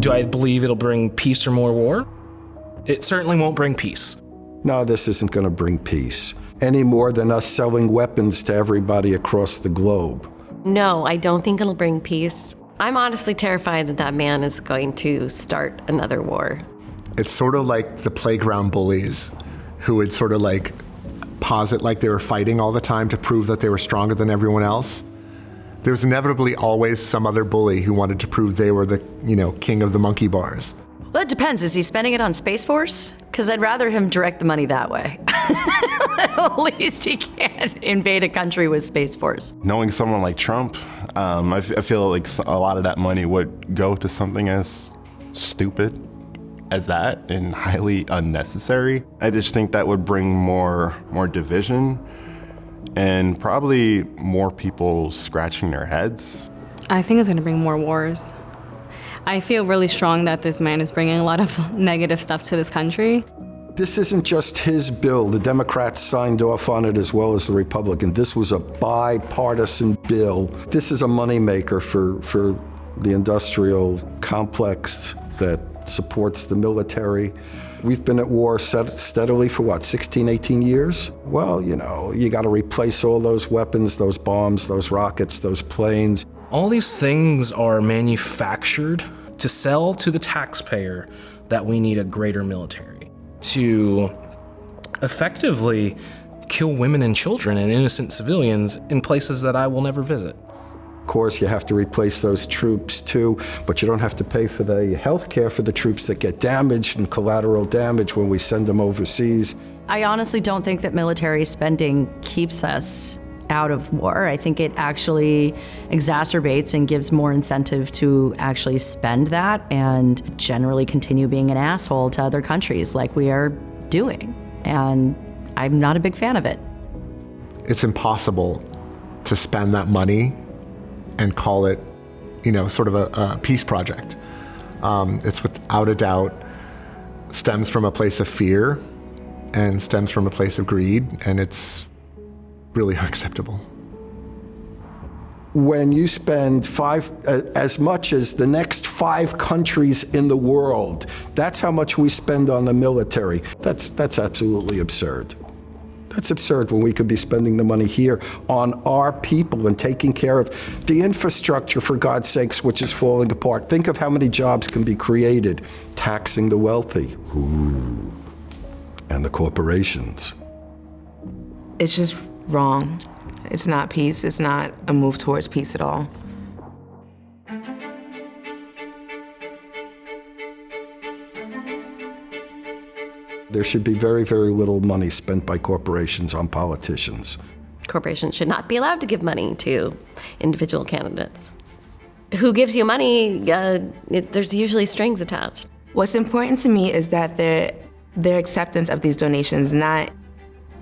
Do I believe it'll bring peace or more war? It certainly won't bring peace. No, this isn't going to bring peace, any more than us selling weapons to everybody across the globe. No, I don't think it'll bring peace. I'm honestly terrified that that man is going to start another war. It's sort of like the playground bullies who would sort of like posit like they were fighting all the time to prove that they were stronger than everyone else. There's inevitably always some other bully who wanted to prove they were the, king of the monkey bars. Well, it depends. Is he spending it on Space Force? Because I'd rather him direct the money that way. At least he can't invade a country with Space Force. Knowing someone like Trump, I feel like a lot of that money would go to something as stupid as that and highly unnecessary. I just think that would bring more division and probably more people scratching their heads. I think it's going to bring more wars. I feel really strong that this man is bringing a lot of negative stuff to this country. This isn't just his bill. The Democrats signed off on it as well as the Republicans. This was a bipartisan bill. This is a moneymaker for the industrial complex that supports the military. We've been at war steadily for 16, 18 years? Well, you got to replace all those weapons, those bombs, those rockets, those planes. All these things are manufactured to sell to the taxpayer that we need a greater military, to effectively kill women and children and innocent civilians in places that I will never visit. Of course, you have to replace those troops too, but you don't have to pay for the health care for the troops that get damaged and collateral damage when we send them overseas. I honestly don't think that military spending keeps us out of war. I think it actually exacerbates and gives more incentive to actually spend that and generally continue being an asshole to other countries like we are doing. And I'm not a big fan of it. It's impossible to spend that money and call it, sort of a peace project. It's without a doubt stems from a place of fear and stems from a place of greed, and it's really unacceptable. When you spend as much as the next 5 countries in the world, that's how much we spend on the military. That's absolutely absurd. That's absurd when we could be spending the money here on our people and taking care of the infrastructure, for God's sakes, which is falling apart. Think of how many jobs can be created taxing the wealthy. Ooh. And the corporations. It's just wrong. It's not peace. It's not a move towards peace at all. There should be very, very little money spent by corporations on politicians. Corporations should not be allowed to give money to individual candidates. Who gives you money, there's usually strings attached. What's important to me is that their acceptance of these donations not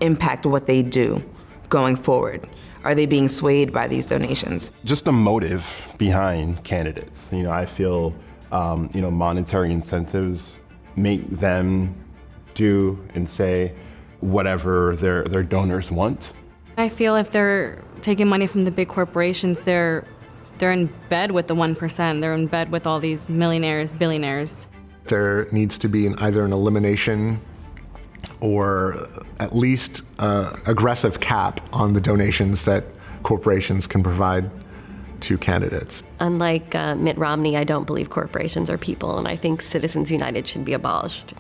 impact what they do going forward. Are they being swayed by these donations? Just the motive behind candidates. I feel, monetary incentives make them do and say whatever their donors want. I feel if they're taking money from the big corporations, they're in bed with the 1%. They're in bed with all these millionaires, billionaires. There needs to be either an elimination or at least aggressive cap on the donations that corporations can provide to candidates. Unlike Mitt Romney, I don't believe corporations are people, and I think Citizens United should be abolished.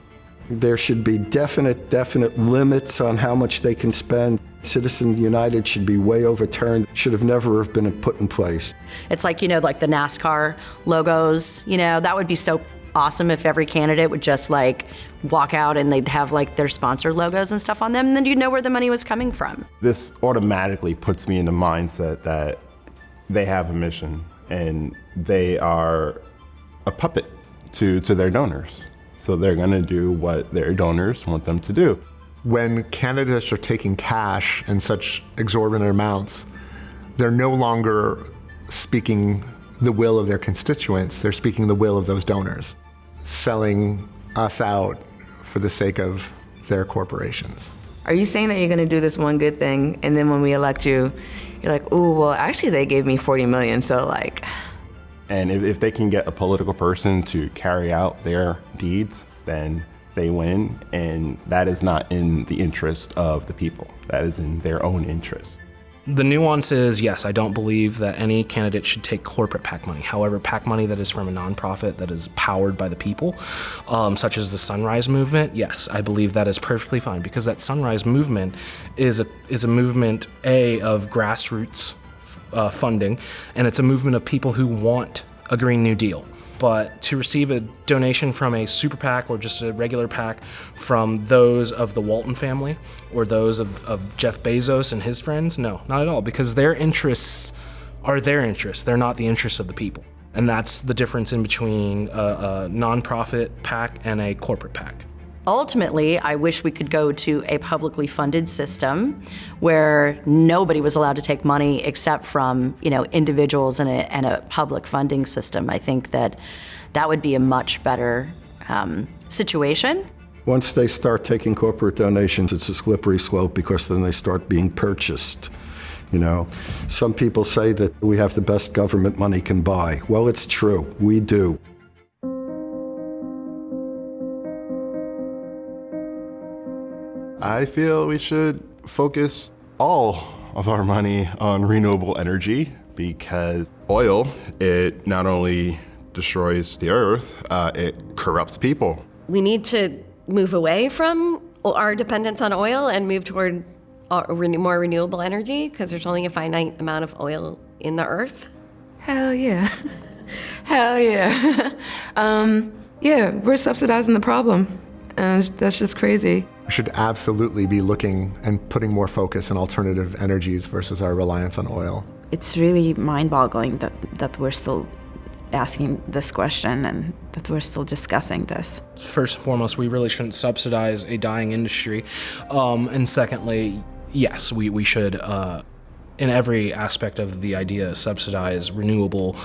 There should be definite limits on how much they can spend. Citizens United should be way overturned, should have never have been put in place. It's like, like the NASCAR logos, that would be so awesome if every candidate would just walk out and they'd have their sponsor logos and stuff on them, and then you'd know where the money was coming from. This automatically puts me in the mindset that they have a mission and they are a puppet to their donors. So they're gonna do what their donors want them to do. When candidates are taking cash in such exorbitant amounts, they're no longer speaking the will of their constituents, they're speaking the will of those donors, selling us out for the sake of their corporations. Are you saying that you're gonna do this one good thing, and then when we elect you, you're like, ooh, well, actually they gave me $40 million, so And if they can get a political person to carry out their deeds, then they win, and that is not in the interest of the people. That is in their own interest. The nuance is, yes, I don't believe that any candidate should take corporate PAC money. However, PAC money that is from a nonprofit that is powered by the people, such as the Sunrise Movement, yes, I believe that is perfectly fine, because that Sunrise Movement is a movement, of grassroots funding, and it's a movement of people who want a Green New Deal. But to receive a donation from a super PAC or just a regular PAC from those of the Walton family or those of Jeff Bezos and his friends, no, not at all, because their interests are their interests. They're not the interests of the people. And that's the difference in between a nonprofit PAC and a corporate PAC. Ultimately, I wish we could go to a publicly funded system where nobody was allowed to take money except from, individuals and a public funding system. I think that would be a much better situation. Once they start taking corporate donations, it's a slippery slope, because then they start being purchased. Some people say that we have the best government money can buy. Well, it's true. We do. I feel we should focus all of our money on renewable energy, because oil, it not only destroys the earth, it corrupts people. We need to move away from our dependence on oil and move toward more renewable energy, because there's only a finite amount of oil in the earth. Hell yeah. Hell yeah. Yeah, we're subsidizing the problem. And that's just crazy. We should absolutely be looking and putting more focus on alternative energies versus our reliance on oil. It's really mind-boggling that we're still asking this question and that we're still discussing this. First and foremost, we really shouldn't subsidize a dying industry. And secondly, yes, we should, in every aspect of the idea, subsidize renewable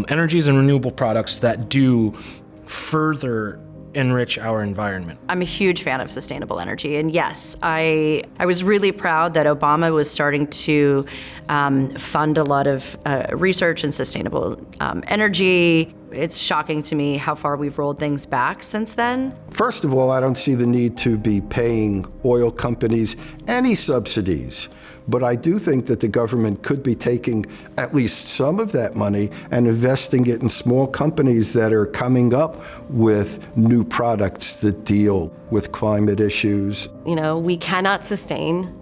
energies and renewable products that do further enrich our environment. I'm a huge fan of sustainable energy, and yes, I was really proud that Obama was starting to fund a lot of research in sustainable energy. It's shocking to me how far we've rolled things back since then. First of all, I don't see the need to be paying oil companies any subsidies. But I do think that the government could be taking at least some of that money and investing it in small companies that are coming up with new products that deal with climate issues. We cannot sustain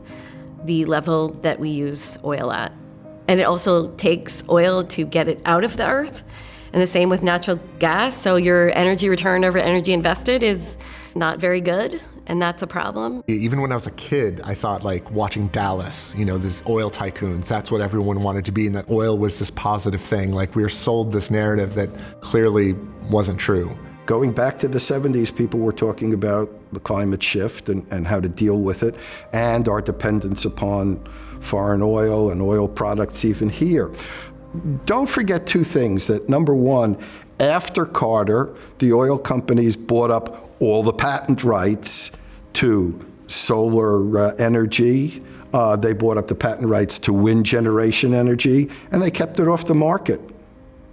the level that we use oil at. And it also takes oil to get it out of the earth. And the same with natural gas. So your energy return over energy invested is not very good, and that's a problem. Even when I was a kid, I thought watching Dallas, these oil tycoons, that's what everyone wanted to be, and that oil was this positive thing. We were sold this narrative that clearly wasn't true. Going back to the 70s, people were talking about the climate shift and how to deal with it, and our dependence upon foreign oil and oil products even here. Don't forget two things. That number one, after Carter, the oil companies bought up all the patent rights to solar energy. They bought up the patent rights to wind generation energy, and they kept it off the market.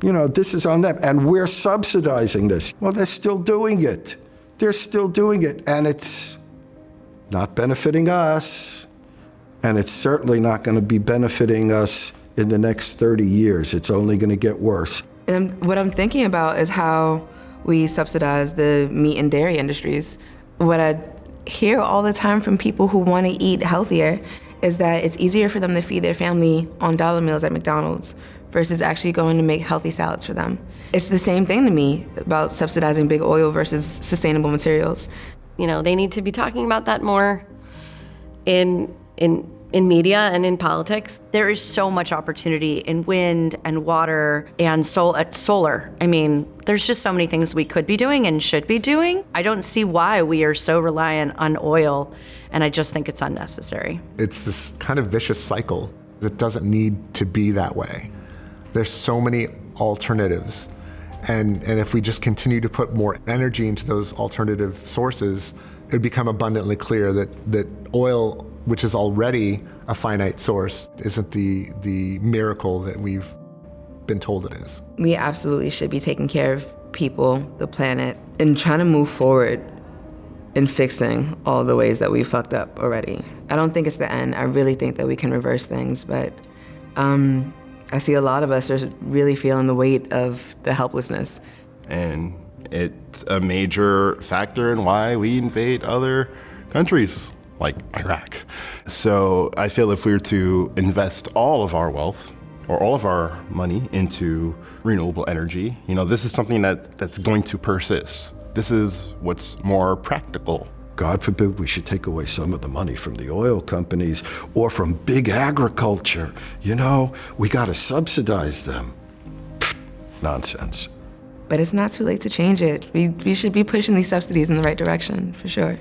This is on them, and we're subsidizing this. Well, they're still doing it. They're still doing it, and it's not benefiting us, and it's certainly not going to be benefiting us in the next 30 years. It's only going to get worse. And what I'm thinking about is how we subsidize the meat and dairy industries. What I hear all the time from people who want to eat healthier is that it's easier for them to feed their family on dollar meals at McDonald's versus actually going to make healthy salads for them. It's the same thing to me about subsidizing big oil versus sustainable materials. They need to be talking about that more in media and in politics. There is so much opportunity in wind and water and solar. There's just so many things we could be doing and should be doing. I don't see why we are so reliant on oil, and I just think it's unnecessary. It's this kind of vicious cycle. It doesn't need to be that way. There's so many alternatives. And if we just continue to put more energy into those alternative sources, it would become abundantly clear that oil, which is already a finite source, isn't the miracle that we've been told it is. We absolutely should be taking care of people, the planet, and trying to move forward in fixing all the ways that we fucked up already. I don't think it's the end. I really think that we can reverse things, but I see a lot of us are really feeling the weight of the helplessness. And it's a major factor in why we invade other countries, like Iraq. So I feel if we were to invest all of our wealth or all of our money into renewable energy, this is something that's going to persist. This is what's more practical. God forbid we should take away some of the money from the oil companies or from big agriculture. We got to subsidize them. Nonsense. But it's not too late to change it. We should be pushing these subsidies in the right direction, for sure.